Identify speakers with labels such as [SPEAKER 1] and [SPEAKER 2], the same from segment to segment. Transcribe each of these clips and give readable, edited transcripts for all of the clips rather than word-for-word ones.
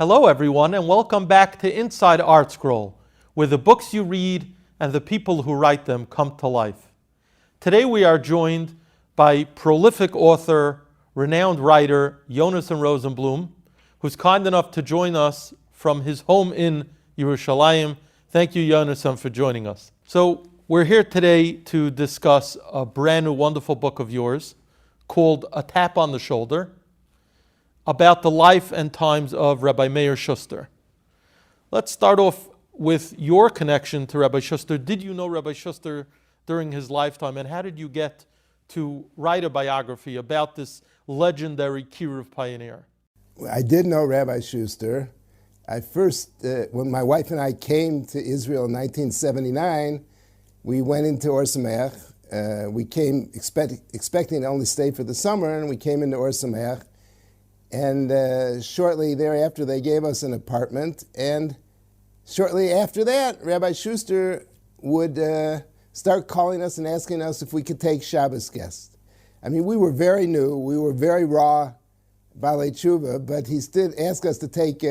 [SPEAKER 1] Hello everyone, and welcome back to Inside ArtScroll, where the books you read and the people who write them come to life. Today we are joined by prolific author, renowned writer Yonoson Rosenblum, who's kind enough to join us from his home in Yerushalayim. Thank you, Yonoson, for joining us. So we're here today to discuss a brand new wonderful book of yours called A Tap on the Shoulder, about the life and times of Rabbi Meir Schuster. Let's start off with your connection to Rabbi Schuster. Did you know Rabbi Schuster during his lifetime, and how did you get to write a biography about this legendary Kiruv pioneer?
[SPEAKER 2] I did know Rabbi Schuster. I first, when my wife and I came to Israel in 1979, we went into Or Sameach. We came expecting to only stay for the summer, and we came into Or Sameach. And shortly thereafter, they gave us an apartment. And shortly after that, Rabbi Schuster would start calling us and asking us if we could take Shabbos guests. I mean, we were very new. We were very raw, Balei Tshuva, but he did ask us to take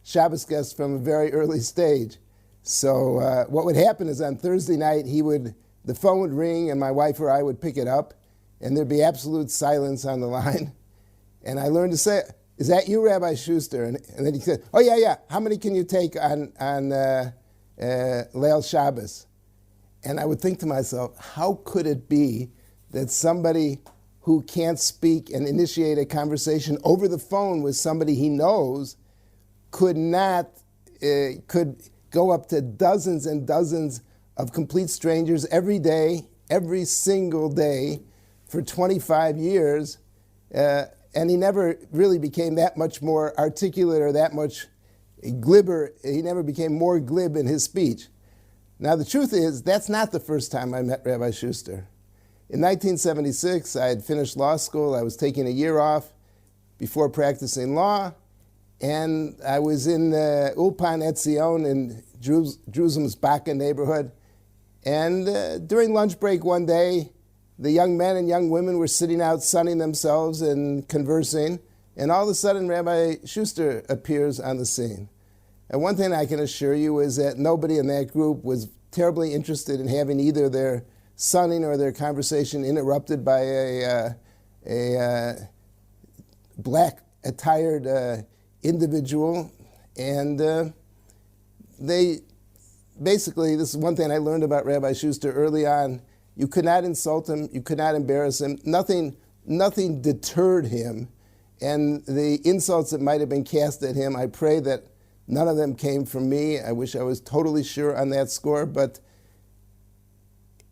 [SPEAKER 2] Shabbos guests from a very early stage. So what would happen is on Thursday night, the phone would ring, and my wife or I would pick it up, and there'd be absolute silence on the line. And I learned to say, "Is that you, Rabbi Schuster?" And then he said, "Oh, yeah. How many can you take on Leil Shabbos?" And I would think to myself, how could it be that somebody who can't speak and initiate a conversation over the phone with somebody he knows could go up to dozens and dozens of complete strangers every day, every single day, for 25 years, and he never really became that much more articulate or that much glibber. He never became more glib in his speech. Now, the truth is, that's not the first time I met Rabbi Schuster. In 1976, I had finished law school. I was taking a year off before practicing law, and I was in Ulpan Etzion in Jerusalem's Baca neighborhood. And during lunch break one day, the young men and young women were sitting out sunning themselves and conversing, and all of a sudden Rabbi Schuster appears on the scene. And one thing I can assure you is that nobody in that group was terribly interested in having either their sunning or their conversation interrupted by a black-attired individual. And they basically, this is one thing I learned about Rabbi Schuster early on. You could not insult him. You could not embarrass him. Nothing deterred him. And the insults that might have been cast at him, I pray that none of them came from me. I wish I was totally sure on that score. But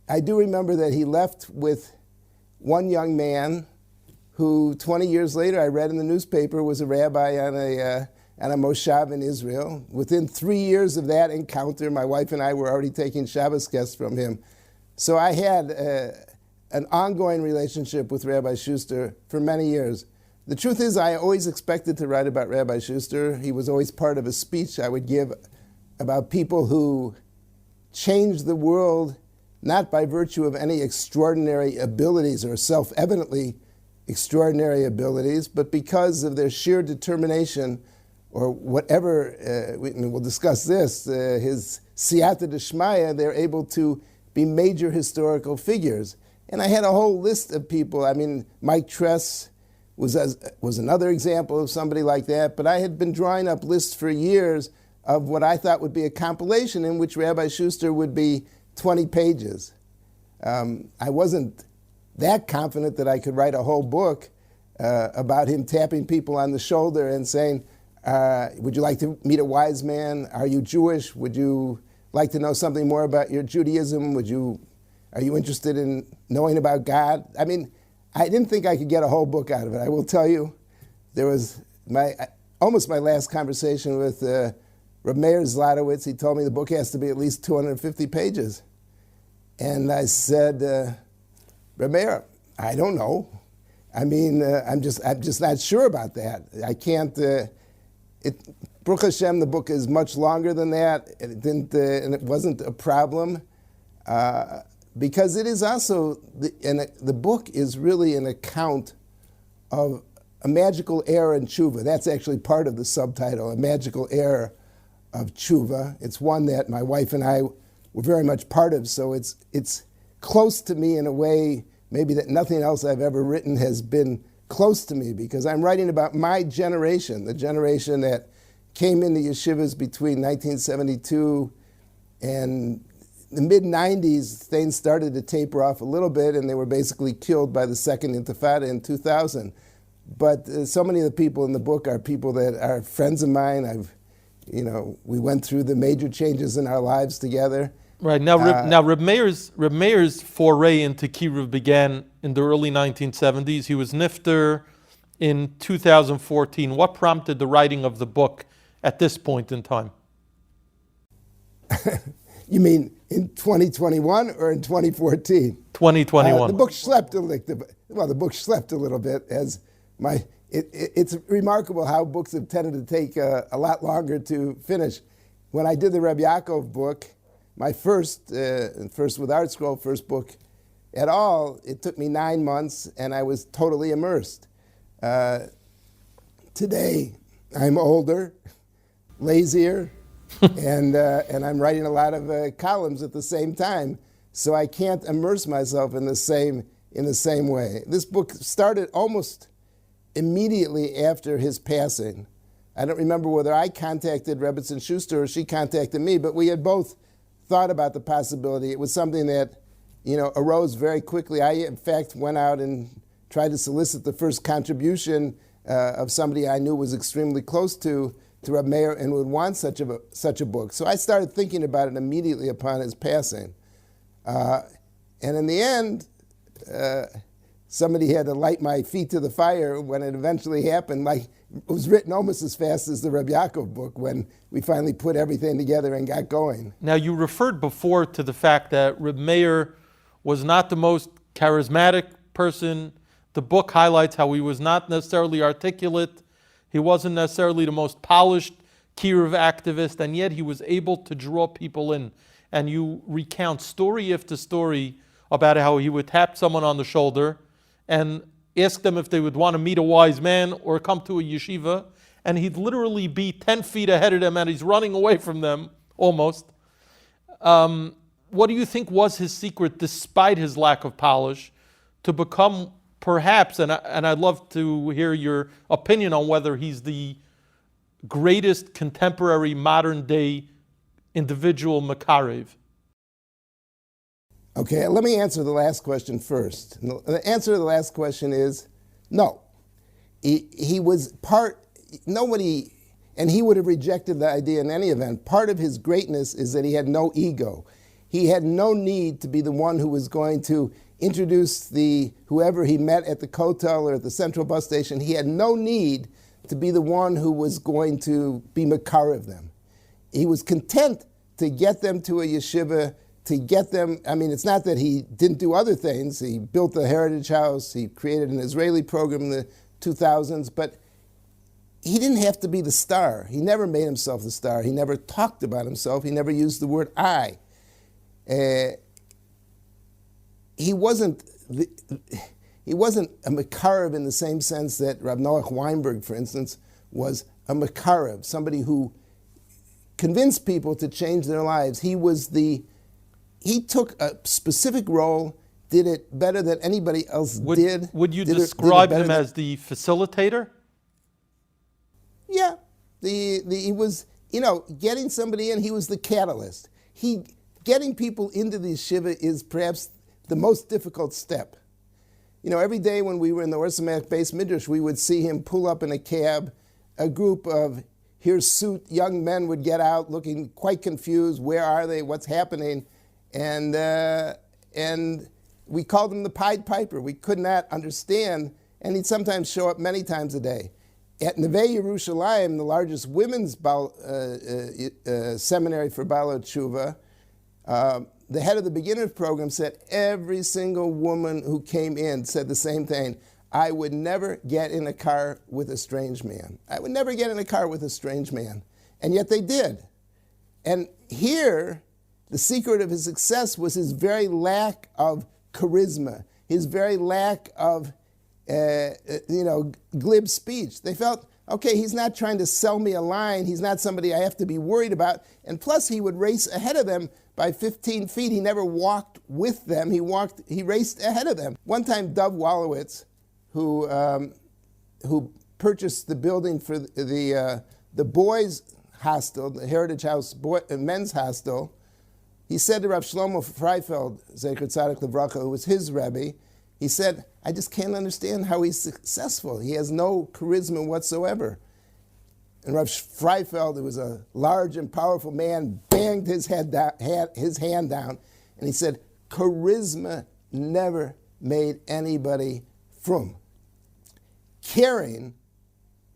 [SPEAKER 2] I do remember that he left with one young man who 20 years later I read in the newspaper was a rabbi on a moshav in Israel. Within 3 years of that encounter, my wife and I were already taking Shabbos guests from him. So I had an ongoing relationship with Rabbi Schuster for many years. The truth is, I always expected to write about Rabbi Schuster. He was always part of a speech I would give about people who changed the world, not by virtue of any extraordinary abilities or self-evidently extraordinary abilities, but because of their sheer determination or whatever, we'll discuss this, his siyata d'shmaya, they're able to be major historical figures. And I had a whole list of people. I mean, Mike Tress was another example of somebody like that, but I had been drawing up lists for years of what I thought would be a compilation in which Rabbi Schuster would be 20 pages. I wasn't that confident that I could write a whole book about him tapping people on the shoulder and saying, would you like to meet a wise man? Are you Jewish? Would you like to know something more about your Judaism? Are you interested in knowing about God? I mean, I didn't think I could get a whole book out of it. I will tell you, there was almost my last conversation with Rabbi Meir Zlotowitz. He told me the book has to be at least 250 pages. And I said, Rabbi Meir, I don't know. I mean, I'm just not sure about that. I can't. Baruch Hashem, the book is much longer than that. And it wasn't a problem because it is also the book is really an account of A Magical Era in Tshuva. That's actually part of the subtitle, A Magical Era of Tshuva. It's one that my wife and I were very much part of, so it's close to me in a way maybe that nothing else I've ever written has been close to me, because I'm writing about my generation, the generation that came into yeshivas between 1972 and the mid-90s. Things started to taper off a little bit, and they were basically killed by the Second Intifada in 2000. But so many of the people in the book are people that are friends of mine. We went through the major changes in our lives together.
[SPEAKER 1] Right. Now, Reb Meir's foray into Kiruv began in the early 1970s. He was nifter in 2014. What prompted the writing of the book at this point in time?
[SPEAKER 2] You mean in 2021 or in 2014?
[SPEAKER 1] 2021.
[SPEAKER 2] The book schlepped a little bit. It's remarkable how books have tended to take a lot longer to finish. When I did the Reb Yaakov book, my first with ArtScroll, first book at all, it took me 9 months, and I was totally immersed. Today, I'm older, lazier, and I'm writing a lot of columns at the same time, so I can't immerse myself in the same way. This book started almost immediately after his passing. I don't remember whether I contacted Rabbi Meir Schuster or she contacted me, but we had both thought about the possibility. It was something that, arose very quickly. I, in fact, went out and tried to solicit the first contribution of somebody I knew was extremely close to Rabbi Meir and would want such a book. So I started thinking about it immediately upon his passing. And in the end, somebody had to light my feet to the fire when it eventually happened. It was written almost as fast as the Reb Yaakov book when we finally put everything together and got going.
[SPEAKER 1] Now, you referred before to the fact that Reb Meir was not the most charismatic person. The book highlights how he was not necessarily articulate. He wasn't necessarily the most polished Kiruv activist, and yet he was able to draw people in. And you recount story after story about how he would tap someone on the shoulder and ask them if they would want to meet a wise man or come to a yeshiva, and he'd literally be 10 feet ahead of them, and he's running away from them, almost. What do you think was his secret, despite his lack of polish, to become perhaps, and I'd love to hear your opinion on whether he's the greatest contemporary modern-day individual Makarev?
[SPEAKER 2] Okay, let me answer the last question first. The answer to the last question is no. He was nobody, and he would have rejected the idea in any event. Part of his greatness is that he had no ego. He had no need to be the one who was going to introduce whoever he met at the Kosel or at the central bus station. He had no need to be the one who was going to be Makarev them. He was content to get them to a yeshiva, to get them, it's not that he didn't do other things. He built the Heritage House, he created an Israeli program in the 2000s, but he didn't have to be the star. He never made himself the star. He never talked about himself. He never used the word I. He wasn't a Makarev in the same sense that Rav Noach Weinberg, for instance, was a Makarev, somebody who convinced people to change their lives. He took a specific role, did it better than anybody else did.
[SPEAKER 1] Would you describe him as the facilitator?
[SPEAKER 2] Yeah. He was, getting somebody in, he was the catalyst. Getting people into the yeshiva is perhaps the most difficult step. Every day when we were in the Rosenblum Beis Midrash, we would see him pull up in a cab. A group of hirsute young men would get out looking quite confused. Where are they? What's happening? And we called him the Pied Piper. We could not understand, and he'd sometimes show up many times a day. At Neve Yerushalayim, the largest women's seminary for Balot Tshuva, the head of the beginners program said every single woman who came in said the same thing. I would never get in a car with a strange man. I would never get in a car with a strange man. And yet they did. And here, the secret of his success was his very lack of charisma, his very lack of glib speech. They felt, okay, he's not trying to sell me a line. He's not somebody I have to be worried about. And plus, he would race ahead of them by 15 feet. He never walked with them. He raced ahead of them. One time, Dov Wolowitz, who purchased the building for the boys' hostel, the Heritage House men's hostel, he said to Rav Shlomo Freifeld, Zecher Tzaddik Livracha, who was his Rebbe, he said, I just can't understand how he's successful. He has no charisma whatsoever. And Rav Freifeld, who was a large and powerful man, banged his hand down, and he said, charisma never made anybody frum. Caring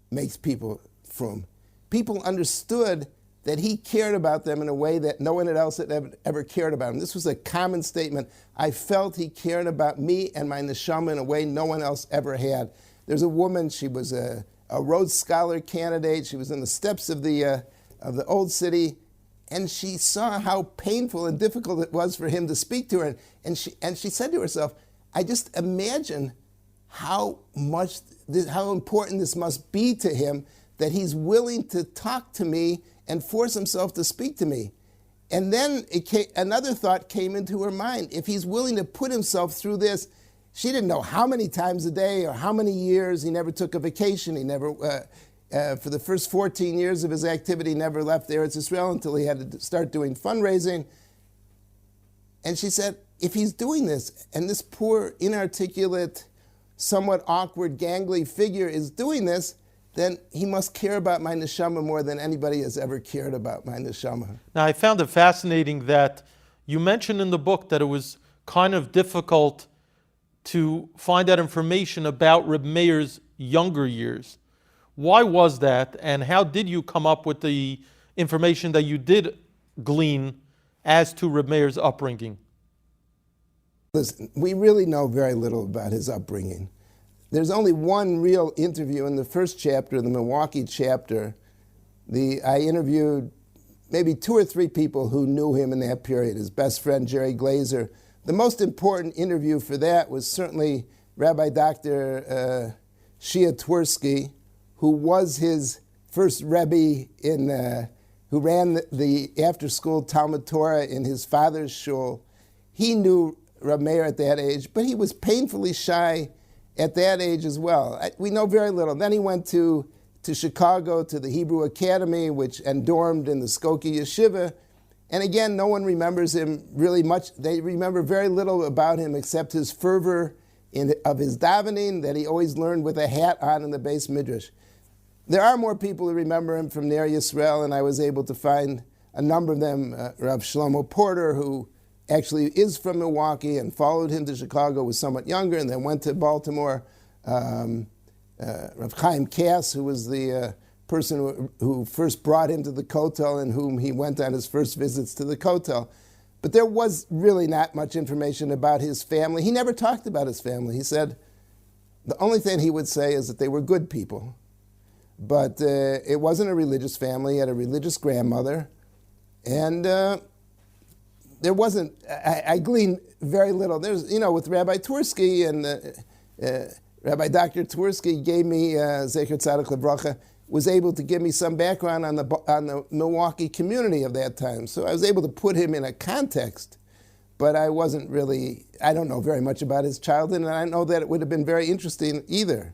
[SPEAKER 2] makes people frum. People understood that he cared about them in a way that no one else had ever cared about him. This was a common statement. I felt he cared about me and my neshama in a way no one else ever had. There's a woman, she was a Rhodes Scholar candidate. She was in the steps of the old city, and she saw how painful and difficult it was for him to speak to her. And she said to herself, I just imagine how important this must be to him that he's willing to talk to me and force himself to speak to me. And then another thought came into her mind. If he's willing to put himself through this, she didn't know how many times a day or how many years. He never took a vacation. He never, for the first 14 years of his activity, never left Eretz Israel until he had to start doing fundraising. And she said, if he's doing this, and this poor, inarticulate, somewhat awkward, gangly figure is doing this, then he must care about my neshama more than anybody has ever cared about my neshama.
[SPEAKER 1] Now, I found it fascinating that you mentioned in the book that it was kind of difficult to find out information about Reb Meir's younger years. Why was that, and how did you come up with the information that you did glean as to Reb Meir's upbringing?
[SPEAKER 2] Listen, we really know very little about his upbringing. There's only one real interview in the first chapter, the Milwaukee chapter. I interviewed maybe 2 or 3 people who knew him in that period, his best friend, Jerry Glazer. The most important interview for that was certainly Rabbi Dr. Shia Twersky, who was his first Rebbe who ran the after-school Talmud Torah in his father's shul. He knew Reb Meir at that age, but he was painfully shy at that age as well. We know very little. Then he went to Chicago, to the Hebrew Academy, and dormed in the Skokie Yeshiva. And again, no one remembers him really much. They remember very little about him except his fervor of his davening that he always learned with a hat on in the Beis Midrash. There are more people who remember him from Ner Yisrael, and I was able to find a number of them. Rav Shlomo Porter, who actually is from Milwaukee and followed him to Chicago, was somewhat younger, and then went to Baltimore. Rav Chaim Kass, who was the person who first brought him to the Kotel and whom he went on his first visits to the Kotel. But there was really not much information about his family. He never talked about his family. He said the only thing he would say is that they were good people. But it wasn't a religious family. He had a religious grandmother. And there wasn't, I gleaned very little. There's, with Rabbi Twersky and Rabbi Dr. Twersky gave me, Zecher Tzaddik Livracha, was able to give me some background on the Milwaukee community of that time. So I was able to put him in a context, but I don't know very much about his childhood, and I know that it would have been very interesting either.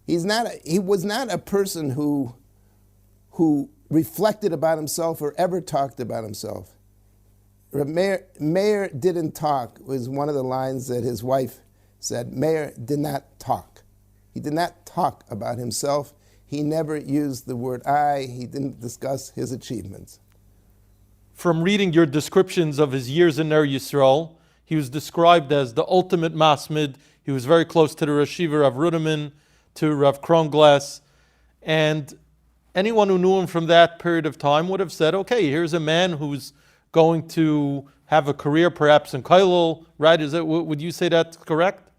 [SPEAKER 2] He was not a person who reflected about himself or ever talked about himself. Meir didn't talk was one of the lines that his wife said. Meir did not talk. He did not talk about himself. He never used the word I. He didn't discuss his achievements.
[SPEAKER 1] From reading your descriptions of his years in Ner Yisrael, he was described as the ultimate masmid. He was very close to the Rosh Yeshiva Rav Ruderman, to Rav Kronglass, and anyone who knew him from that period of time would have said, okay, here's a man who's going to have a career perhaps in Kosel, right? Would you say that's correct?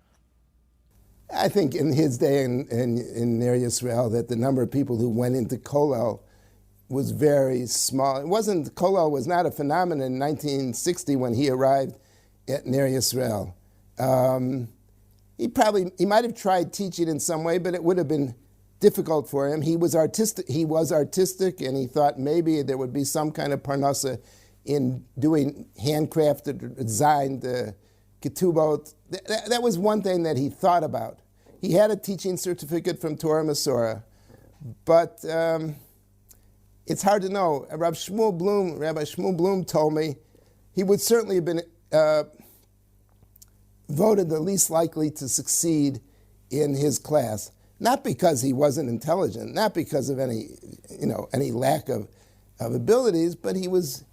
[SPEAKER 2] I think in his day in Ner Yisrael that the number of people who went into Kosel was very small. Kosel was not a phenomenon in 1960 when he arrived at Ner Yisrael. He might have tried teaching in some way, but it would have been difficult for him. He was artistic, and he thought maybe there would be some kind of parnasa in doing handcrafted, designed ketubot. That was one thing that he thought about. He had a teaching certificate from Torah Masorah, but it's hard to know. Rabbi Shmuel Bloom told me he would certainly have been voted the least likely to succeed in his class, not because he wasn't intelligent, not because of any lack of abilities, but his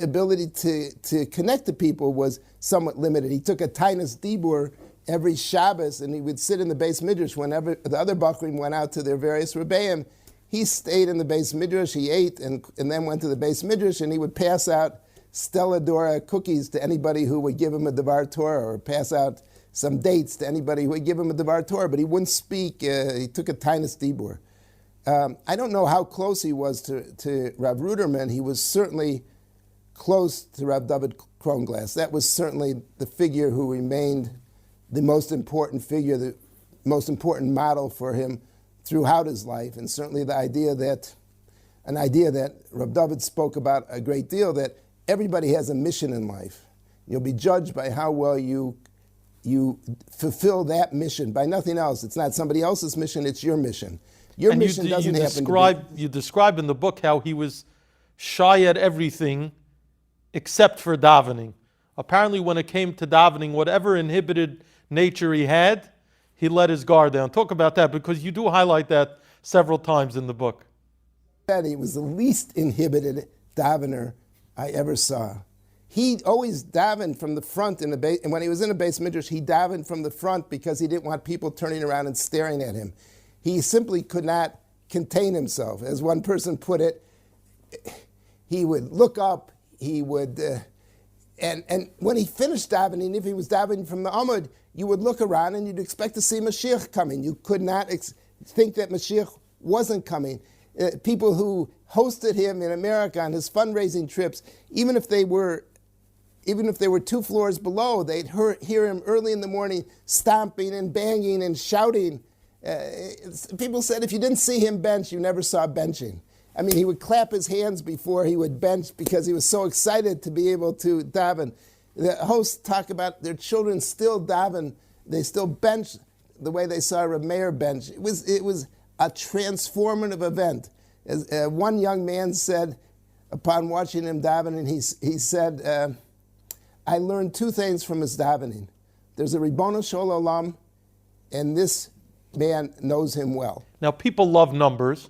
[SPEAKER 2] ability to connect to people was somewhat limited. He took a tainus dibur every Shabbos, and he would sit in the Beis Midrash whenever the other Bachrim went out to their various rebbeim. He stayed in the Beis Midrash, he ate, and then went to the Beis Midrash, and he would pass out Stella Dora cookies to anybody who would give him a Devar Torah, or pass out some dates to anybody who would give him a Devar Torah, but he wouldn't speak. He took a tainus dibur. I don't know how close he was to Rav Ruderman. He was certainly close to Rav David Kronglass. That was certainly the figure who remained the most important figure, the most important model for him throughout his life, and certainly an idea that Rav David spoke about a great deal, that everybody has a mission in life. You'll be judged by how well you fulfill that mission, by nothing else. It's not somebody else's mission, it's your mission. Your mission doesn't happen to be...
[SPEAKER 1] You describe in the book how he was shy at everything except for davening. Apparently when it came to davening, whatever inhibited nature he had, he let his guard down. Talk about that, because you do highlight that several times in the book.
[SPEAKER 2] He was the least inhibited davener I ever saw. He always davened from the front and when he was in a Beis Midrash, he davened from the front because he didn't want people turning around and staring at him. He simply could not contain himself. As one person put it, he would look up, he would, and when he finished davening, if he was davening from the Amud, you would look around and you'd expect to see Mashiach coming. You could not think that Mashiach wasn't coming. People who hosted him in America on his fundraising trips, even if they were 2 floors below, they'd hear him early in the morning stomping and banging and shouting. People said if you didn't see him bench, you never saw benching. I mean, he would clap his hands before he would bench because he was so excited to be able to daven. The hosts talk about their children still daven. They still bench the way they saw Rabbi Meir bench. It was a transformative event. As one young man said upon watching him daven, and he said, I learned 2 things from his davening. There's a Ribono Shel Olam, and this man knows him well.
[SPEAKER 1] Now, people love numbers.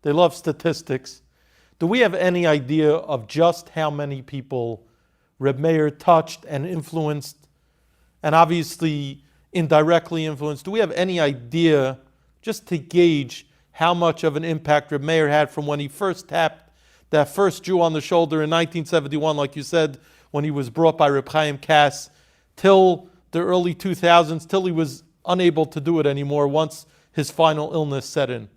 [SPEAKER 1] They love statistics. Do we have any idea of just how many people Reb Meir touched and influenced, and obviously indirectly influenced? Do we have any idea, just to gauge how much of an impact Reb Meir had from when he first tapped that first Jew on the shoulder in 1971, like you said, when he was brought by Reb Chaim Kass, till the early 2000s, till he was unable to do it anymore once his final illness set in?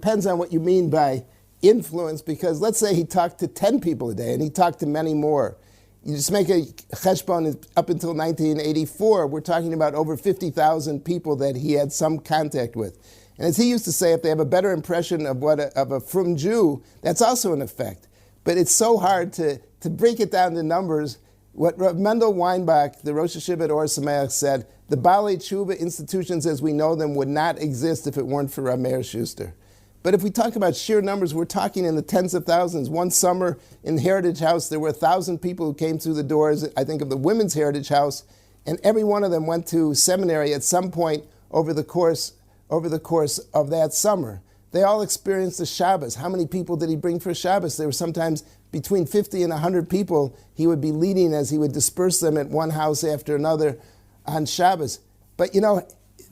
[SPEAKER 2] Depends on what you mean by influence, because let's say he talked to 10 people a day and he talked to many more. You just make a cheshbon up until 1984, we're talking about over 50,000 people that he had some contact with. And as he used to say, if they have a better impression of a frum Jew, that's also an effect. But it's so hard to break it down to numbers. What Rav Mendel Weinbach, the Rosh Hashiva at Or Sameach, said, the Baalei Tshuva institutions as we know them would not exist if it weren't for Rabbi Meir Schuster. But if we talk about sheer numbers, we're talking in the tens of thousands. One summer in Heritage House, there were 1,000 people who came through the doors, I think, of the Women's Heritage House, and every one of them went to seminary at some point over the course of that summer. They all experienced the Shabbos. How many people did he bring for Shabbos? There were sometimes between 50 and 100 people he would be leading as he would disperse them at one house after another on Shabbos. But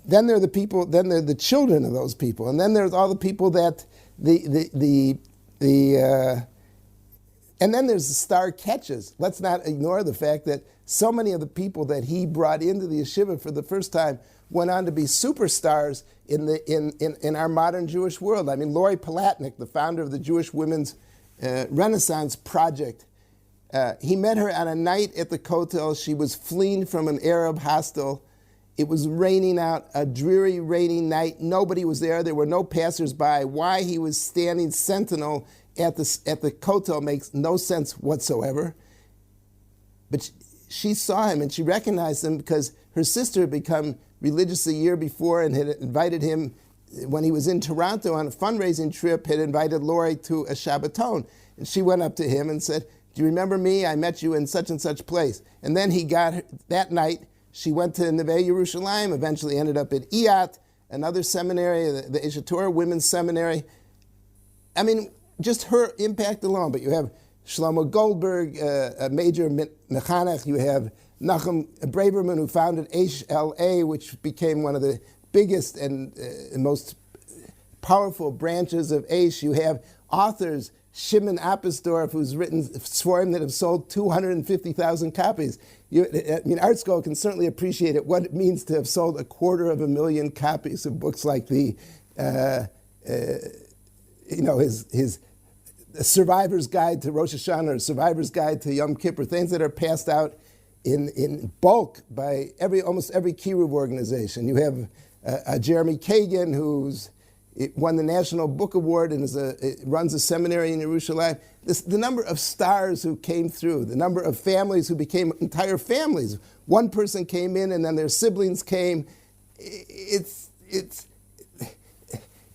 [SPEAKER 2] then there are the people, then there are the children of those people, and then there's all the people that and then there's the star catches. Let's not ignore the fact that so many of the people that he brought into the yeshiva for the first time went on to be superstars in our modern Jewish world. I mean, Lori Palatnik, the founder of the Jewish Women's Renaissance Project, He met her on a night at the Kosel. She was fleeing from an Arab hostel. It was raining out, a dreary, rainy night. Nobody was there. There were no passersby. Why he was standing sentinel at the Kosel makes no sense whatsoever. But she saw him and she recognized him because her sister had become religious a year before and had invited him, when he was in Toronto on a fundraising trip, had invited Lori to a Shabbaton. And she went up to him and said, "Do you remember me? I met you in such and such place." And then he got her, that night, she went to Neve Yerushalayim, eventually ended up at IAT, another seminary, the Aish Torah Women's Seminary. I mean, just her impact alone. But you have Shlomo Goldberg, a major mechanech. You have Nachum Braverman, who founded Aish LA, which became one of the biggest and most powerful branches of Aish. You have authors, Shimon Appisdorf, who's written Sforim that have sold 250,000 copies. ArtScroll can certainly appreciate what it means to have sold 250,000 copies of books like his Survivor's Guide to Rosh Hashanah, or Survivor's Guide to Yom Kippur, things that are passed out in bulk by almost every Kiruv organization. You have Jeremy Kagan, who's won the National Book Award and runs a seminary in Yerushalayim. The number of stars who came through, the number of families who became entire families. One person came in and then their siblings came. It's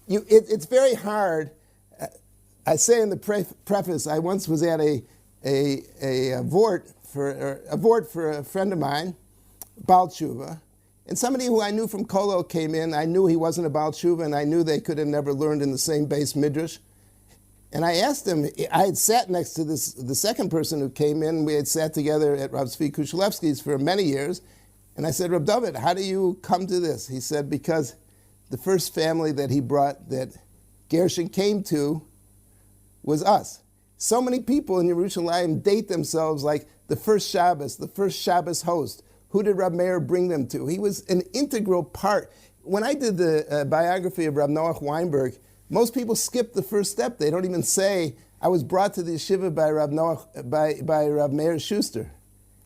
[SPEAKER 2] very hard. I say in the preface, I once was at a vort for a friend of mine, Baal Tshuva, and somebody who I knew from Kolo came in. I knew he wasn't a Baal Tshuva, and I knew they could have never learned in the same base midrash. And I asked him, I had sat next to the second person who came in. We had sat together at Rav Tzvi Kushelevsky's for many years. And I said, "Reb David, how do you come to this?" He said, "Because the first family that he brought, that Gershon came to, was us." So many people in Yerushalayim date themselves like the first Shabbos host. Who did Rabbi Meir bring them to? He was an integral part. When I did the biography of Rabbi Noach Weinberg, most people skip the first step. They don't even say, "I was brought to the yeshiva by Rabbi Meir Schuster."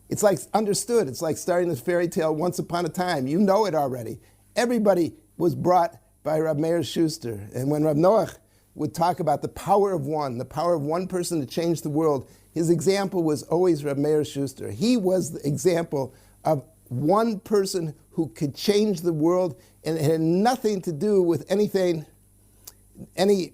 [SPEAKER 2] It's like understood. It's like starting the fairy tale Once Upon a Time. You know it already. Everybody was brought by Rabbi Meir Schuster. And when Rabbi Noach would talk about the power of one person to change the world, his example was always Rabbi Meir Schuster. He was the example of one person who could change the world, and it had nothing to do with any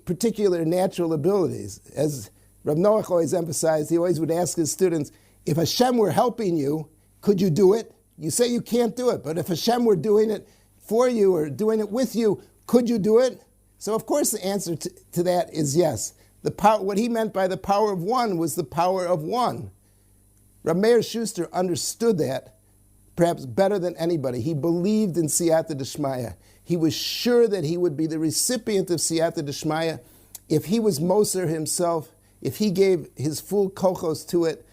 [SPEAKER 2] particular natural abilities. As Rabbi Noach always emphasized, he always would ask his students, if Hashem were helping you, could you do it? You say you can't do it, but if Hashem were doing it for you or doing it with you, could you do it? So of course the answer to that is yes. What he meant by the power of one was the power of one. Rabbi Meir Schuster understood that perhaps better than anybody. He believed in Siyata D'Shmaya. He was sure that he would be the recipient of Siyata D'Shmaya if he was Moser himself, if he gave his full kochos to it,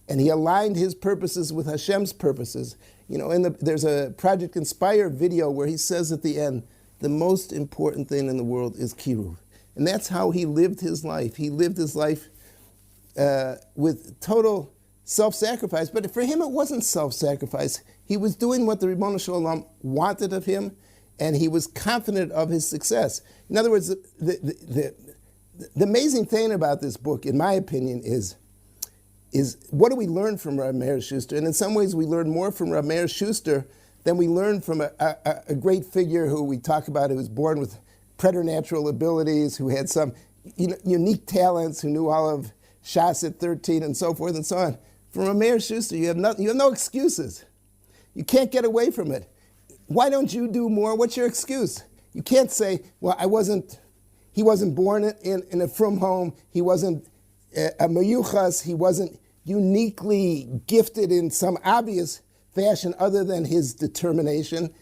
[SPEAKER 2] and he aligned his purposes with Hashem's purposes. There's a Project Inspire video where he says at the end, the most important thing in the world is Kiruv. And that's how he lived his life. He lived his life with total self-sacrifice. But for him, it wasn't self-sacrifice. He was doing what the Ribono Shel Olam wanted of him, and he was confident of his success. In other words, the amazing thing about this book, in my opinion, is what do we learn from Rabbi Meir Schuster? And in some ways, we learn more from Rabbi Meir Schuster than we learn from a great figure who we talk about, who was born with preternatural abilities, who had some unique talents, who knew all of Shas at 13 and so forth and so on. From Rabbi Meir Schuster, you have no excuses. You can't get away from it. Why don't you do more? What's your excuse? You can't say, well, he wasn't born in a frum home, he wasn't a meyuchas, he wasn't uniquely gifted in some obvious fashion other than his determination.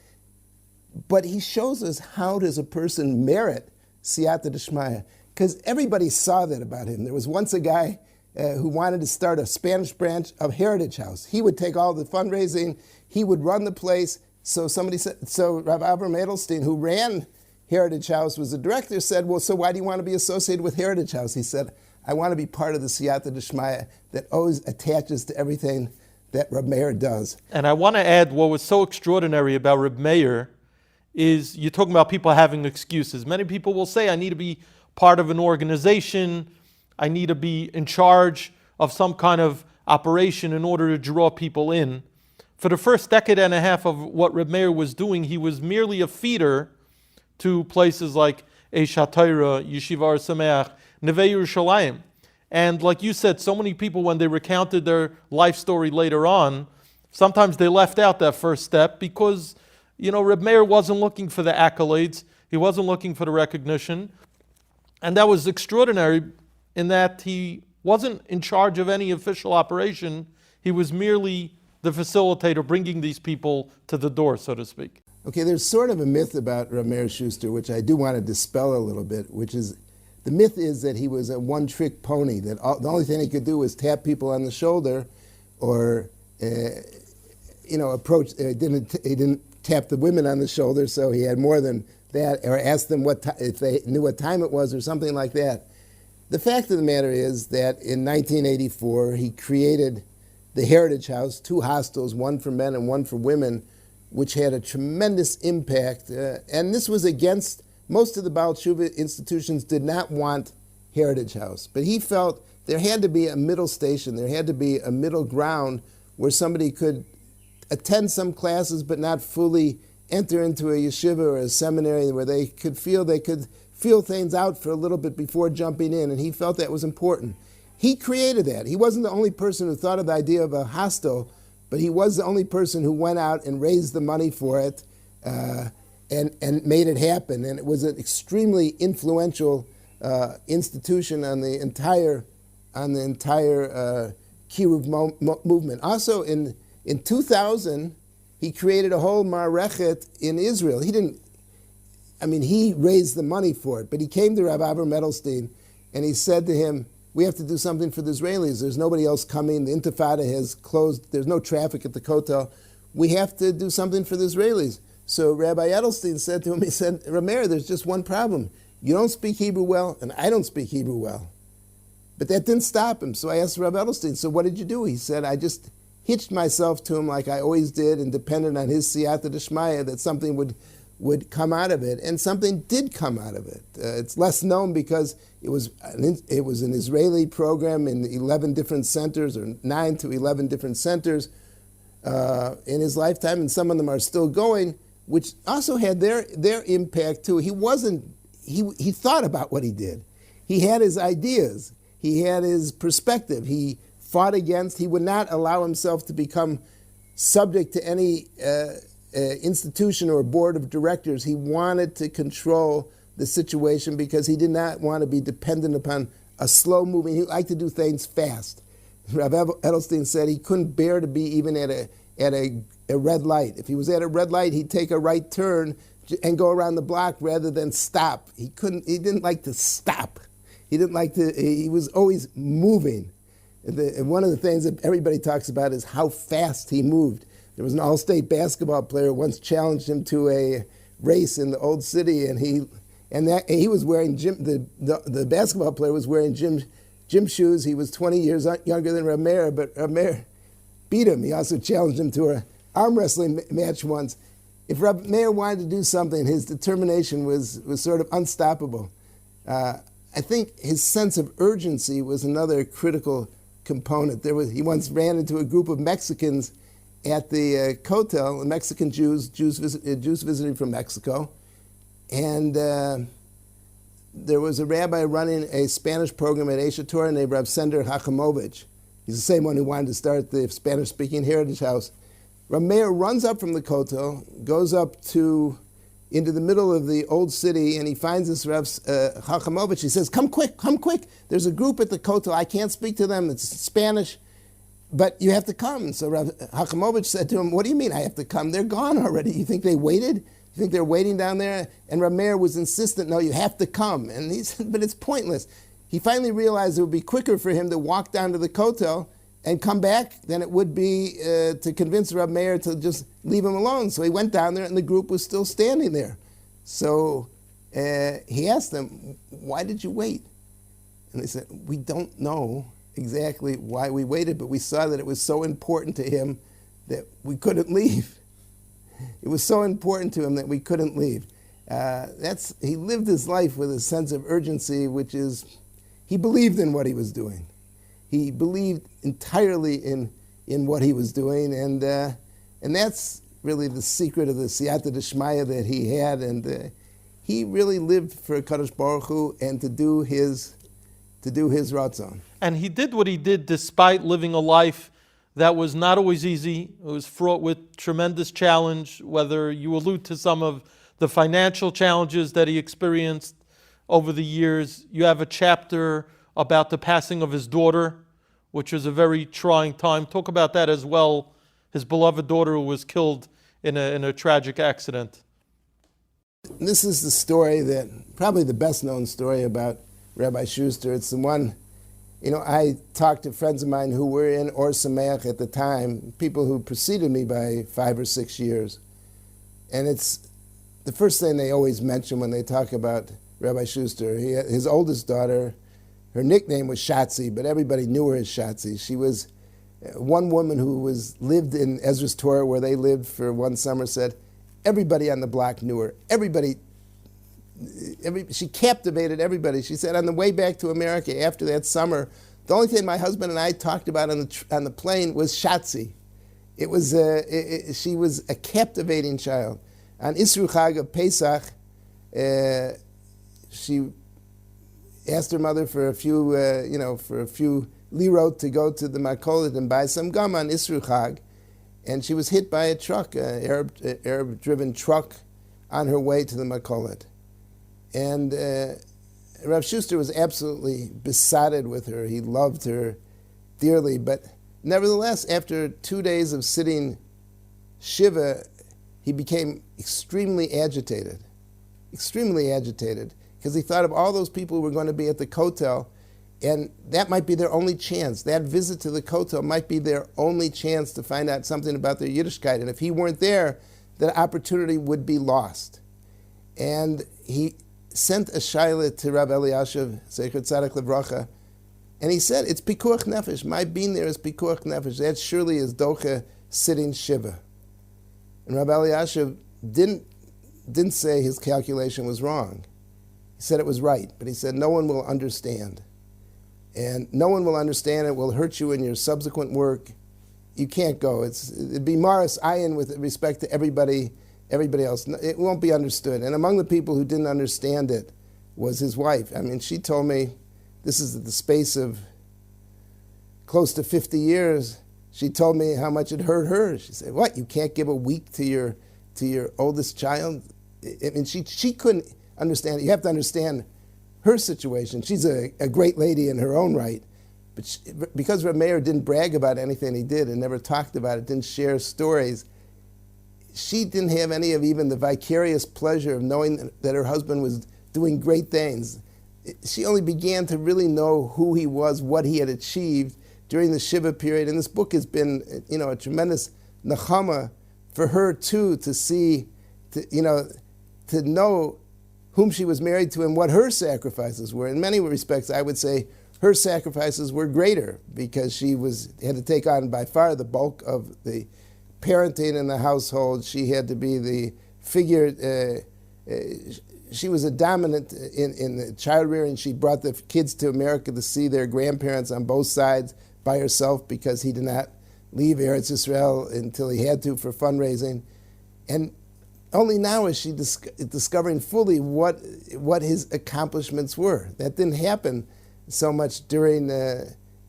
[SPEAKER 2] But he shows us how does a person merit Siyata D'Shmaya. Because everybody saw that about him. There was once a guy who wanted to start a Spanish branch of Heritage House. He would take all the fundraising, he would run the place. So Rabbi Avram Edelstein, who ran Heritage House was the director, said, well, so why do you want to be associated with Heritage House? He said, I want to be part of the Siyata D'Shmaya that always attaches to everything that Rabbi Meir does.
[SPEAKER 1] And I want to add, what was so extraordinary about Rabbi Meir is you're talking about people having excuses. Many people will say, I need to be part of an organization, I need to be in charge of some kind of operation in order to draw people in. For the first decade and a half of what Rabbi Meir was doing, he was merely a feeder to places like Eish HaTorah, Yeshiva Har Sameach, Neve Yerushalayim. And like you said, so many people, when they recounted their life story later on, sometimes they left out that first step because, Rabbi Meir wasn't looking for the accolades, he wasn't looking for the recognition. And that was extraordinary in that he wasn't in charge of any official operation, he was merely the facilitator bringing these people to the door, so to speak.
[SPEAKER 2] Okay, there's sort of a myth about Rabbi Meir Schuster, which I do want to dispel a little bit, which is, the myth is that he was a one-trick pony, that the only thing he could do was tap people on the shoulder or, approach, he didn't tap the women on the shoulder, so he had more than that, or ask them if they knew what time it was or something like that. The fact of the matter is that in 1984, he created the Heritage House, 2 hostels, one for men and one for women, which had a tremendous impact. And this was against, most of the Baal Tshuva institutions did not want Heritage House. But he felt there had to be a middle station, there had to be a middle ground where somebody could attend some classes but not fully enter into a yeshiva or a seminary where they could feel things out for a little bit before jumping in, and he felt that was important. He created that. He wasn't the only person who thought of the idea of a hostel, but he was the only person who went out and raised the money for it and made it happen. And it was an extremely influential institution on the entire Kiruv movement. Also, in 2000, he created a whole Marechet in Israel. He raised the money for it, but he came to Rabbi Avram Edelstein and he said to him, we have to do something for the Israelis. There's nobody else coming. The Intifada has closed. There's no traffic at the Kotel. We have to do something for the Israelis. So Rabbi Edelstein said to him, he said, Rabbi Meir, there's just one problem. You don't speak Hebrew well, and I don't speak Hebrew well. But that didn't stop him. So I asked Rabbi Edelstein, so what did you do? He said, I just hitched myself to him like I always did and depended on his siyata d'shmaya that something would come out of it, and something did come out of it. It's less known because it was an Israeli program in 11 different centers, or 9 to 11 different centers in his lifetime, and some of them are still going, which also had their impact too. He thought about what he did. He had his ideas. He had his perspective. He fought against. He would not allow himself to become subject to any institution or board of directors. He wanted to control the situation because he did not want to be dependent upon a slow moving. He liked to do things fast. Rabbi Edelstein said he couldn't bear to be even at a red light. If he was at a red light, he'd take a right turn and go around the block rather than stop. He didn't like to stop. He was always moving. And one of the things that everybody talks about is how fast he moved. There was an all-state basketball player who once challenged him to a race in the old city, and he was wearing the basketball player was wearing gym shoes. He was 20 years younger than Rabbi Meir, but Rabbi Meir beat him. He also challenged him to an arm wrestling match once. If Rabbi Meir wanted to do something, his determination was sort of unstoppable. I think his sense of urgency was another critical component. He once ran into a group of Mexicans at the Kotel, Mexican Jews visiting from Mexico, and there was a rabbi running a Spanish program at Eish HaTorah named Rav Sender Hachamovich. He's the same one who wanted to start the Spanish-speaking Heritage House. Rav Meir runs up from the Kotel, goes up into the middle of the old city, and he finds this Rav Hachamovich. He says, come quick, there's a group at the Kotel, I can't speak to them, it's Spanish, but you have to come. So Rav Hachamovich said to him, what do you mean I have to come? They're gone already. You think they waited? You think they're waiting down there? And Rav Meir was insistent, no, you have to come. And he said, but it's pointless. He finally realized it would be quicker for him to walk down to the Kotel and come back than it would be to convince Rav Meir to just leave him alone. So he went down there and the group was still standing there. So he asked them, why did you wait? And they said, we don't know exactly why we waited, but we saw that it was so important to him that we couldn't leave. It was so important to him that we couldn't leave. He lived his life with a sense of urgency, which is, he believed in what he was doing. He believed entirely in what he was doing, and that's really the secret of the siyata d'shmaya that he had, and he really lived for Kadosh Baruch Hu and to do his ratzon.
[SPEAKER 1] And he did what he did despite living a life that was not always easy. It was fraught with tremendous challenge, whether you allude to some of the financial challenges that he experienced over the years. You have a chapter about the passing of his daughter, which was a very trying time. Talk about that as well. His beloved daughter who was killed in a tragic accident.
[SPEAKER 2] This is the story that, probably the best known story about Rabbi Schuster. It's the one, I talked to friends of mine who were in Or Sameach at the time, people who preceded me by 5 or 6 years. And it's the first thing they always mention when they talk about Rabbi Schuster. His oldest daughter, her nickname was Shatzi, but everybody knew her as Shatzi. She was one woman who lived in Ezra's Torah, where they lived for one summer, said everybody on the block knew her. She captivated everybody. She said on the way back to America after that summer, the only thing my husband and I talked about on the plane was Shatzi. She was a captivating child. On Isru Chag of Pesach, she asked her mother for a few lirot to go to the Makolet and buy some gum on Isru Chag, and she was hit by a truck, an Arab-driven truck, on her way to the Makolet. And Rav Schuster was absolutely besotted with her. He loved her dearly, but nevertheless, after 2 days of sitting Shiva, he became extremely agitated, because he thought of all those people who were going to be at the Kotel, and that might be their only chance. That visit to the Kotel might be their only chance to find out something about their Yiddishkeit, and if he weren't there, that opportunity would be lost. And he sent a shayla to Rav Eliashiv, Zecher Tzadik Livracha, and he said, it's pikuach nefesh. My being there is pikuach nefesh. That surely is docha sitting Shiva. And Rav Eliashiv didn't say his calculation was wrong. He said it was right, but he said no one will understand. And no one will understand. It will hurt you in your subsequent work. You can't go. It'd be Maris Ayin with respect to everybody else. It won't be understood. And among the people who didn't understand it was his wife. I mean, she told me, this is the space of close to 50 years, she told me how much it hurt her. She said, what, you can't give a week to your oldest child? I mean, she couldn't understand it. You have to understand her situation. She's a great lady in her own right. But because Rabbi Meir didn't brag about anything he did and never talked about it, didn't share stories, she didn't have any of even the vicarious pleasure of knowing that her husband was doing great things. She only began to really know who he was, what he had achieved during the Shiva period. And this book has been, a tremendous Neshamah for her too, to see, to know whom she was married to and what her sacrifices were. In many respects, I would say her sacrifices were greater, because she had to take on by far the bulk of the parenting in the household. She had to be the figure. She was a dominant in the child rearing. She brought the kids to America to see their grandparents on both sides by herself, because he did not leave Eretz Israel until he had to for fundraising. And only now is she discovering fully what his accomplishments were. That didn't happen so much during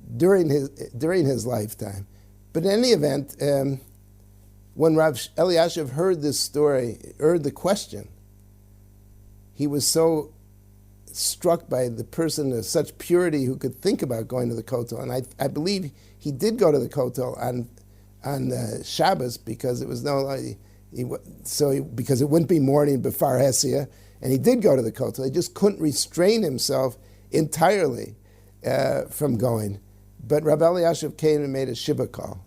[SPEAKER 2] his lifetime. But in any event, when Rav Eliashiv heard this story, heard the question, he was so struck by the person of such purity who could think about going to the Kotel. And I believe he did go to the Kotel on Shabbos, because it was because it wouldn't be morning before Hesia, and he did go to the Kotel. He just couldn't restrain himself entirely from going. But Rabbi Eliashiv came and made a Shiva call.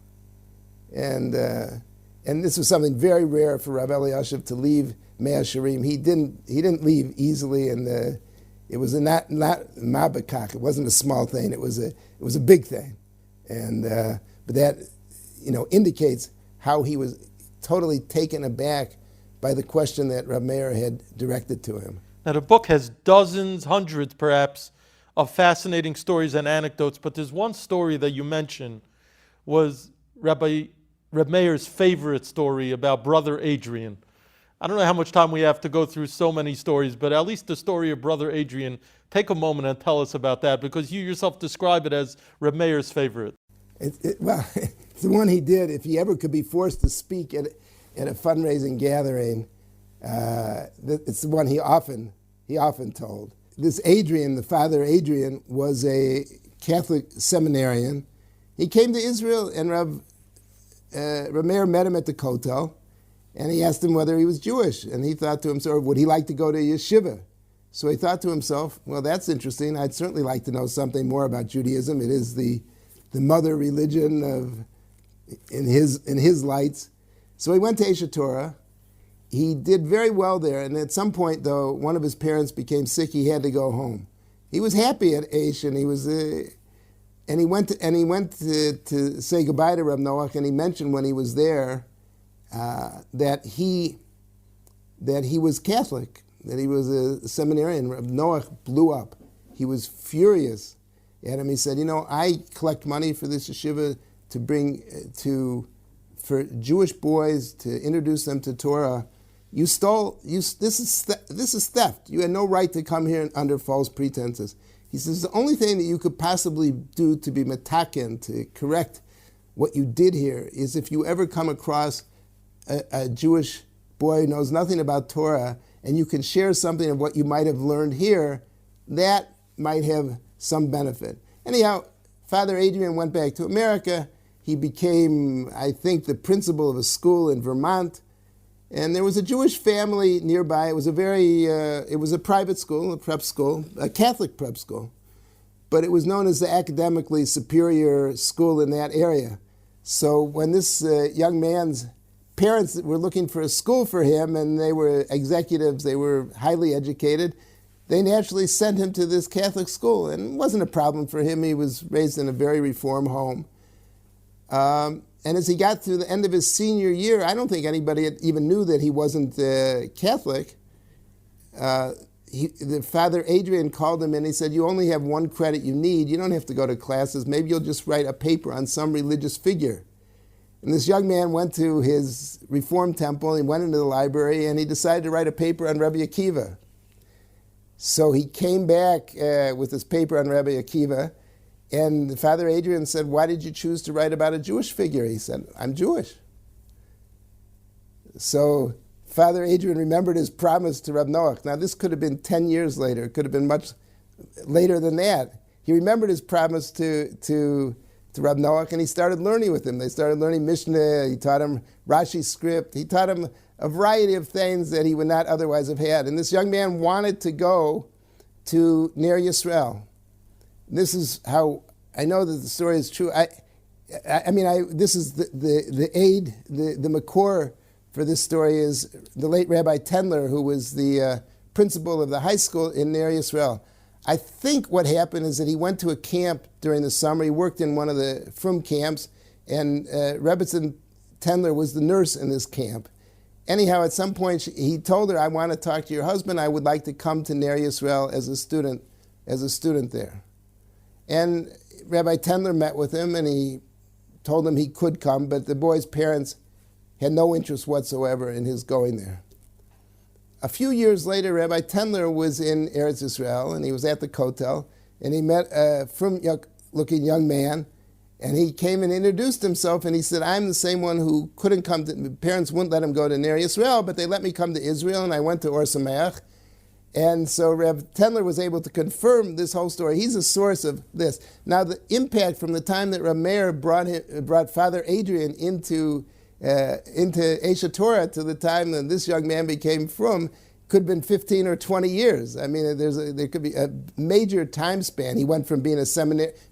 [SPEAKER 2] And and this was something very rare for Rabbi Elyashiv to leave Mea Shearim. He didn't leave easily, and it was not mabakak. It wasn't a small thing. It was a big thing, and but that indicates how he was totally taken aback by the question that Rabbi Meir had directed to him.
[SPEAKER 1] Now the book has dozens, hundreds perhaps, of fascinating stories and anecdotes, but there's one story that you mentioned was Rabbi Meir's favorite story about Brother Adrian. I don't know how much time we have to go through so many stories, but at least the story of Brother Adrian, take a moment and tell us about that, because you yourself describe it as Rabbi Meir's favorite.
[SPEAKER 2] Well, it's the one he did. If he ever could be forced to speak at a fundraising gathering, it's the one he often told. This Adrian, the father Adrian, was a Catholic seminarian. He came to Israel, and Rabbi Meir met him at the Kosel, and he asked him whether he was Jewish, and he thought to himself, would he like to go to yeshiva? So he thought to himself, well, that's interesting. I'd certainly like to know something more about Judaism. It is the mother religion in his lights. So he went to Aish Torah. He did very well there, and at some point, though, one of his parents became sick. He had to go home. He was happy at Aish, and he went to say goodbye to Reb Noach, and he mentioned when he was there that he was Catholic, that he was a seminarian. Reb Noach blew up. He was furious at him. He said, I collect money for this yeshiva to bring for Jewish boys to introduce them to Torah. This is theft. You had no right to come here under false pretenses. He says the only thing that you could possibly do to be metaken, to correct what you did here, is if you ever come across a Jewish boy who knows nothing about Torah, and you can share something of what you might have learned here, that might have some benefit. Anyhow, Father Adrian went back to America. He became, I think, the principal of a school in Vermont. And there was a Jewish family nearby. It was a private school, a prep school, a Catholic prep school. But it was known as the academically superior school in that area. So when this young man's parents were looking for a school for him, and they were executives, they were highly educated, they naturally sent him to this Catholic school. And it wasn't a problem for him. He was raised in a very reform home. And as he got through the end of his senior year, I don't think anybody even knew that he wasn't Catholic. The Father Adrian called him and he said, you only have one credit you need. You don't have to go to classes. Maybe you'll just write a paper on some religious figure. And this young man went to his Reform temple, he went into the library, and he decided to write a paper on Rabbi Akiva. So he came back with his paper on Rabbi Akiva, and Father Adrian said, why did you choose to write about a Jewish figure? He said, I'm Jewish. So Father Adrian remembered his promise to Reb Noach. Now this could have been 10 years later. It could have been much later than that. He remembered his promise to Reb Noach, and he started learning with him. They started learning Mishnah. He taught him Rashi's script. He taught him a variety of things that he would not otherwise have had. And this young man wanted to go to Ner Yisrael. This is how I know that the story is true. This is the makor for this story is the late Rabbi Tendler, who was the principal of the high school in Ner Yisrael. I think what happened is that he went to a camp during the summer. He worked in one of the Frum camps, and Rebbetzin Tendler was the nurse in this camp. Anyhow, at some point he told her, I want to talk to your husband. I would like to come to Ner Yisrael as a student there. And Rabbi Tendler met with him, and he told him he could come, but the boy's parents had no interest whatsoever in his going there. A few years later, Rabbi Tendler was in Eretz Yisrael, and he was at the Kotel, and he met a frum-looking young man, and he came and introduced himself, and he said, I'm the same one who couldn't come to, parents wouldn't let him go to Ner Yisrael, but they let me come to Israel, and I went to Or Sameach. And so Rabbi Tendler was able to confirm this whole story. He's a source of this. Now, the impact from the time that Rabbi Meir brought Father Adrian into Aish Torah to the time that this young man became frum could have been 15 or 20 years. I mean, there could be a major time span. He went from being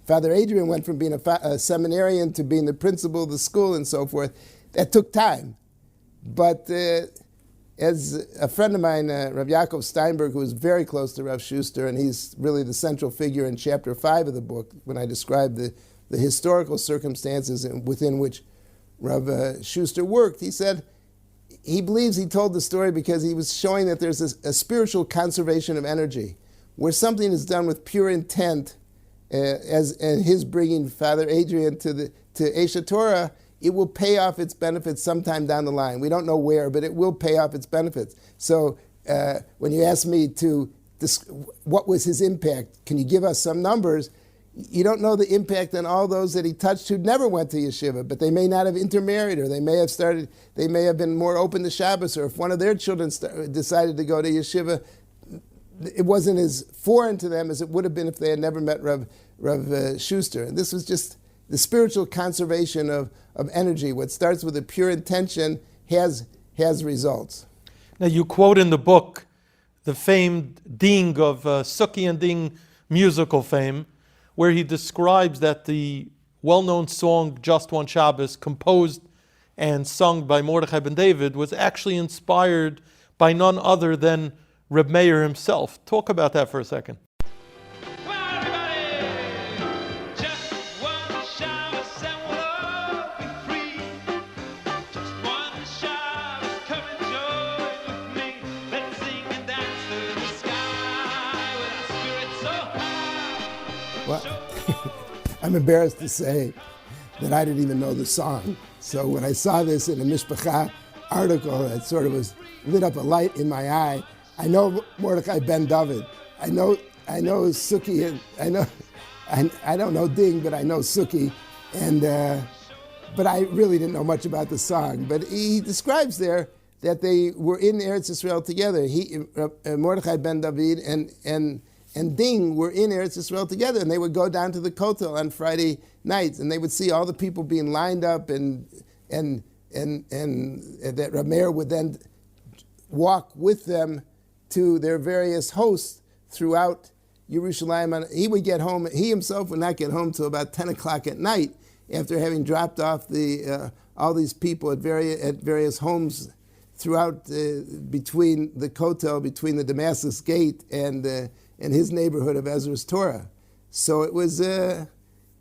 [SPEAKER 2] Father Adrian went from being a seminarian to being the principal of the school and so forth. That took time. But as a friend of mine, Rav Yaakov Steinberg, who is very close to Rav Schuster, and he's really the central figure in chapter 5 of the book, when I describe the historical circumstances within which Rav Schuster worked, he said he believes he told the story because he was showing that there's a spiritual conservation of energy, where something is done with pure intent, and his bringing Father Adrian to Esha Torah, it will pay off its benefits sometime down the line. We don't know where, but it will pay off its benefits. So when you ask me what was his impact, can you give us some numbers? You don't know the impact on all those that he touched who never went to yeshiva, but they may not have intermarried, or they may have been more open to Shabbos, or if one of their children decided to go to yeshiva, it wasn't as foreign to them as it would have been if they had never met Rav Schuster. And this was just the spiritual conservation of energy. What starts with a pure intention has results.
[SPEAKER 1] Now you quote in the book the famed ding of Suki and Ding musical fame, where he describes that the well-known song Just One Shabbos, composed and sung by Mordechai ben David, was actually inspired by none other than Rabbi Meir himself. Talk about that for a second.
[SPEAKER 2] Well, I'm embarrassed to say that I didn't even know the song. So when I saw this in a Mishpacha article, it sort of was lit up a light in my eye. I know Mordechai ben David. I know Suki, and I don't know Ding, but I know Suki, but I really didn't know much about the song. But he describes there that they were in Eretz Yisrael together. Mordechai ben David and Ding were in Eretz Yisrael together, and they would go down to the Kotel on Friday nights, and they would see all the people being lined up, and that Rabbi Meir would then walk with them to their various hosts throughout Yerushalayim. And he would get home. He himself would not get home till about 10 o'clock at night, after having dropped off all these people at various homes throughout between the Kotel, between the Damascus Gate and his neighborhood of Ezra's Torah. So it was, and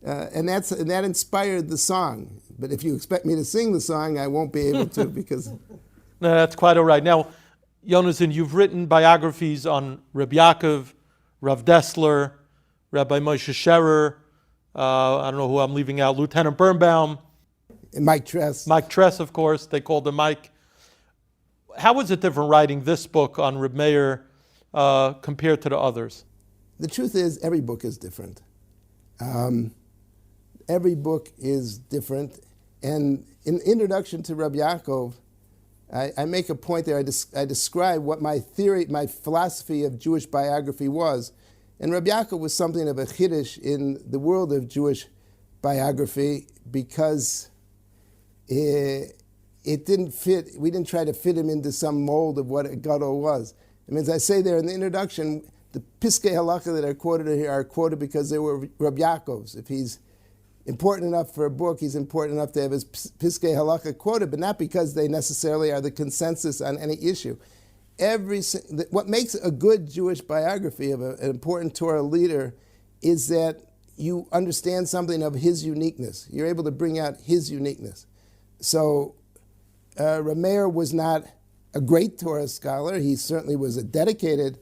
[SPEAKER 2] that inspired the song. But if you expect me to sing the song, I won't be able to because.
[SPEAKER 1] No, that's quite all right. Now, Yonoson, you've written biographies on Reb Yaakov, Rav Dessler, Rabbi Moshe Scherer, I don't know who I'm leaving out, Lieutenant Birnbaum.
[SPEAKER 2] And Mike Tress.
[SPEAKER 1] Mike Tress, of course. They called him Mike. How was it different writing this book on Reb Meir compared to the others?
[SPEAKER 2] The truth is, every book is different. Every book is different. And in the introduction to Rabbi Yaakov, I make a point there. I describe what my theory, my philosophy of Jewish biography was. And Rabbi Yaakov was something of a chiddush in the world of Jewish biography because it didn't fit. We didn't try to fit him into some mold of what a gadol was. I mean, as I say there in the introduction, the Piskei Halakha that are quoted here are quoted because they were Rabbi Yaakov's. If he's important enough for a book, he's important enough to have his Piskei Halakha quoted, but not because they necessarily are the consensus on any issue. What makes a good Jewish biography of an important Torah leader is that you understand something of his uniqueness. You're able to bring out his uniqueness. So Rabbi Meir was not a great Torah scholar. He certainly was a dedicated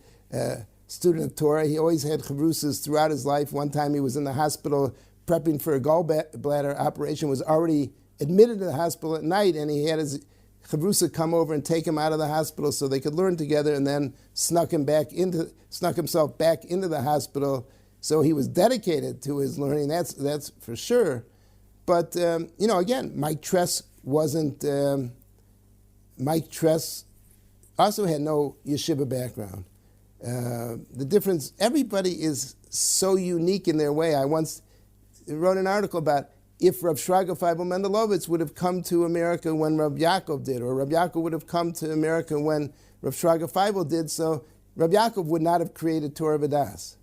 [SPEAKER 2] student of Torah. He always had chavrusas throughout his life. One time he was in the hospital prepping for a gallbladder operation, was already admitted to the hospital at night, and he had his chavrusa come over and take him out of the hospital so they could learn together, and then snuck himself back into the hospital. So he was dedicated to his learning. That's for sure. But again, Mike Tress wasn't. Mike Tress also had no yeshiva background. The difference, everybody is so unique in their way. I once wrote an article about if Rav Shraga Feivel Mendelovitz would have come to America when Rav Yaakov did, or Rav Yaakov would have come to America when Rav Shraga Feivel did, so Rav Yaakov would not have created Torah V'das.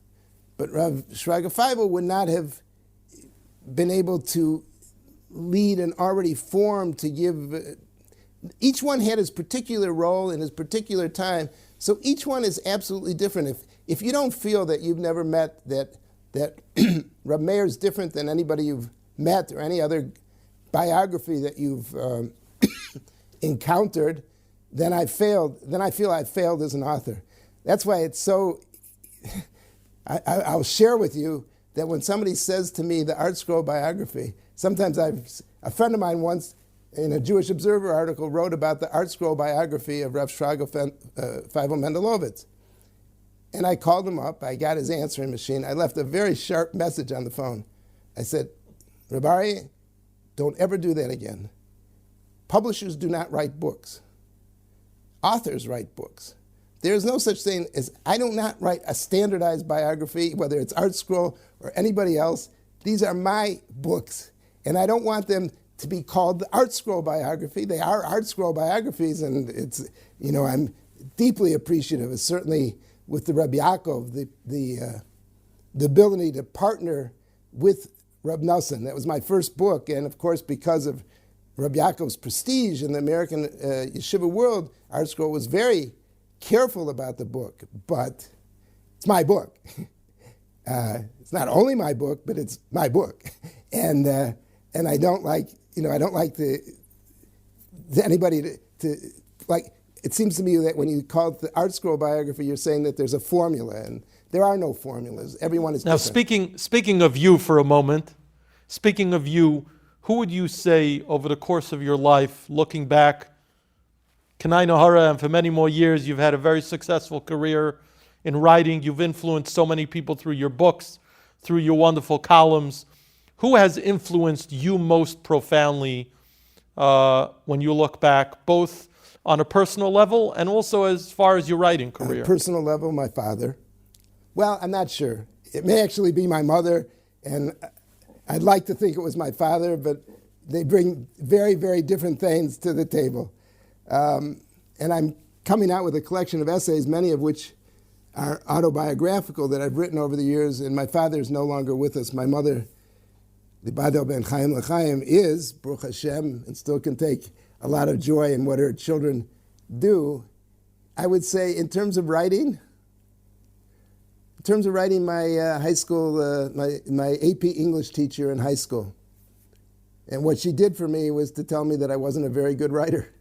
[SPEAKER 2] But Rav Shraga Feivel would not have been able to lead an already formed, to give each one had his particular role in his particular time. So each one is absolutely different. If you don't feel that you've never met, that Rabbi Meir is different than anybody you've met or any other biography that you've encountered, then I failed. Then I feel I failed as an author. That's why it's so. I'll share with you that when somebody says to me the ArtScroll biography, sometimes a friend of mine once in a Jewish Observer article wrote about the ArtScroll biography of Rav Shraga Feivel Mendelovitz. And I called him up, I got his answering machine, I left a very sharp message on the phone. I said, Rabbi, don't ever do that again. Publishers do not write books. Authors write books. There is no such thing as, I do not write a standardized biography, whether it's ArtScroll or anybody else. These are my books, and I don't want them to be called the ArtScroll biography. They are ArtScroll biographies, and it's, I'm deeply appreciative, certainly with the Rabbi Yaakov, the ability to partner with Reb Yonoson. That was my first book, and of course, because of Rabbi Yaakov's prestige in the American yeshiva world, ArtScroll was very careful about the book, but it's my book. It's not only my book, but it's my book, and I don't like anybody to like. It seems to me that when you call it the ArtScroll biography, you're saying that there's a formula, and there are no formulas. Everyone is
[SPEAKER 1] now
[SPEAKER 2] different.
[SPEAKER 1] Speaking of you for a moment, speaking of you, who would you say over the course of your life, looking back, Kanai Nahara, and for many more years, you've had a very successful career in writing. You've influenced so many people through your books, through your wonderful columns. Who has influenced you most profoundly when you look back, both on a personal level and also as far as your writing career?
[SPEAKER 2] On a personal level, my father. Well, I'm not sure. It may actually be my mother, and I'd like to think it was my father, but they bring very, very different things to the table. And I'm coming out with a collection of essays, many of which are autobiographical, that I've written over the years, and my father is no longer with us. My mother, the Badel Ben Chaim L'Chaim, is, Baruch Hashem, and still can take a lot of joy in what her children do. I would say in terms of writing, my high school, my AP English teacher in high school. And what she did for me was to tell me that I wasn't a very good writer.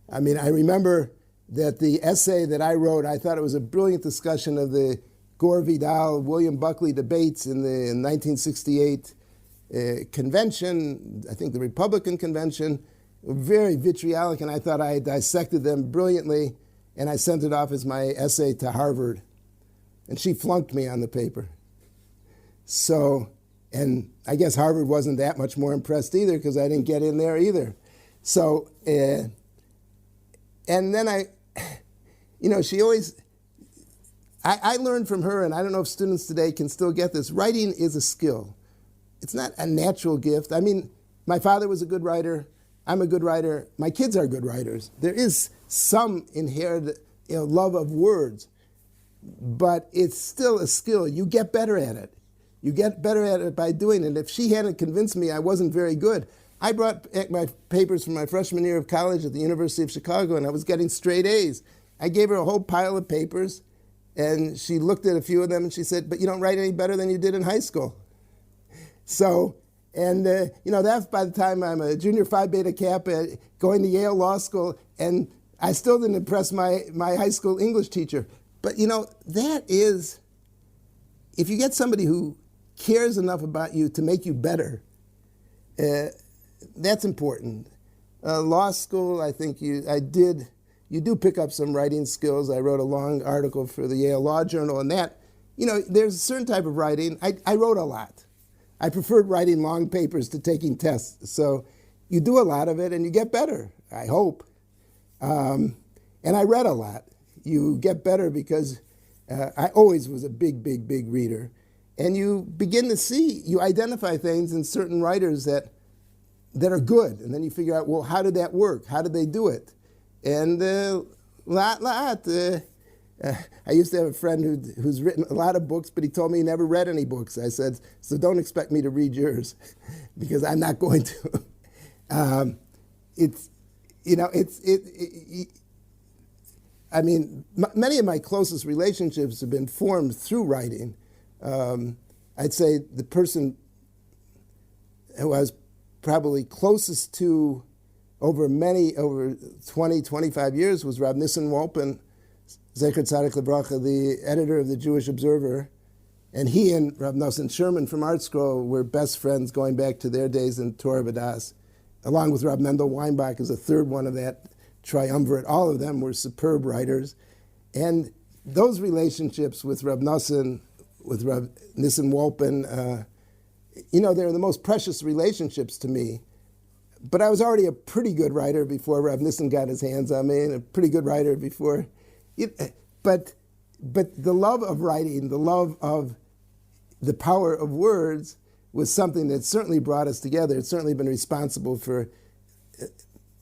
[SPEAKER 2] I mean, I remember that the essay that I wrote, I thought it was a brilliant discussion of the Gore Vidal, William Buckley debates in the 1968 convention, I think the Republican convention, very vitriolic, and I thought I had dissected them brilliantly, and I sent it off as my essay to Harvard. And she flunked me on the paper. So, and I guess Harvard wasn't that much more impressed either, because I didn't get in there either. So, and then she always, I learned from her, and I don't know if students today can still get this, writing is a skill. It's not a natural gift. I mean, my father was a good writer. I'm a good writer. My kids are good writers. There is some inherent love of words, but it's still a skill. You get better at it. You get better at it by doing it. If she hadn't convinced me I wasn't very good, I brought back my papers from my freshman year of college at the University of Chicago, and I was getting straight A's. I gave her a whole pile of papers, and she looked at a few of them, and she said, but you don't write any better than you did in high school. So, and that's by the time I'm a junior Phi Beta Kappa going to Yale Law School, and I still didn't impress my high school English teacher. But that is, if you get somebody who cares enough about you to make you better, that's important. Law school, I think you do pick up some writing skills. I wrote a long article for the Yale Law Journal, and that, there's a certain type of writing. I wrote a lot. I preferred writing long papers to taking tests. So you do a lot of it, and you get better, I hope. And I read a lot. You get better because I always was a big, big, big reader. And you begin to see, you identify things in certain writers that are good. And then you figure out, well, how did that work? How did they do it? And I used to have a friend who's written a lot of books, but he told me he never read any books. I said, so don't expect me to read yours, because I'm not going to. I mean, many of my closest relationships have been formed through writing. I'd say the person who I was probably closest to over 20, 25 years was Rab Nissen Wolpin, Zecher Tzaddik Lebracha, the editor of the Jewish Observer. And he and Rab Nosson Sherman from ArtScroll were best friends going back to their days in Torah B'das, along with Rab Mendel Weinbach as a third one of that triumvirate. All of them were superb writers. And those relationships with Rab Nosson, with Rab Nissen Wolpin, they're the most precious relationships to me. But I was already a pretty good writer before Rab Nissen got his hands on me, and a pretty good writer before. But the love of writing, the love of the power of words was something that certainly brought us together. It's certainly been responsible for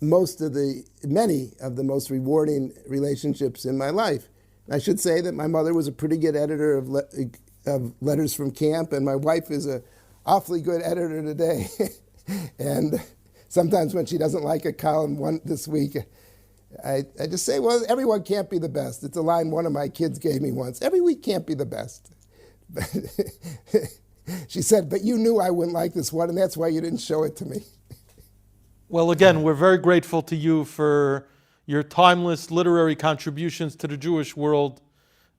[SPEAKER 2] many of the most rewarding relationships in my life. I should say that my mother was a pretty good editor of letters from camp, and my wife is an awfully good editor today. And sometimes when she doesn't like a column this week, I just say, well, everyone can't be the best. It's a line one of my kids gave me once. Every week can't be the best. She said, but you knew I wouldn't like this one, and that's why you didn't show it to me.
[SPEAKER 1] Well, again, we're very grateful to you for your timeless literary contributions to the Jewish world.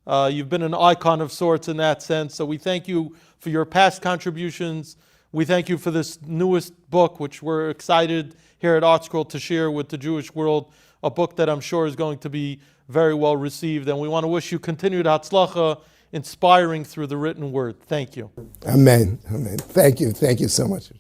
[SPEAKER 1] You've been an icon of sorts in that sense, so we thank you for your past contributions. We thank you for this newest book, which we're excited here at ArtScroll to share with the Jewish world, a book that I'm sure is going to be very well received. And we want to wish you continued hatzlacha, inspiring through the written word. Thank you.
[SPEAKER 2] Amen. Amen. Thank you. Thank you so much.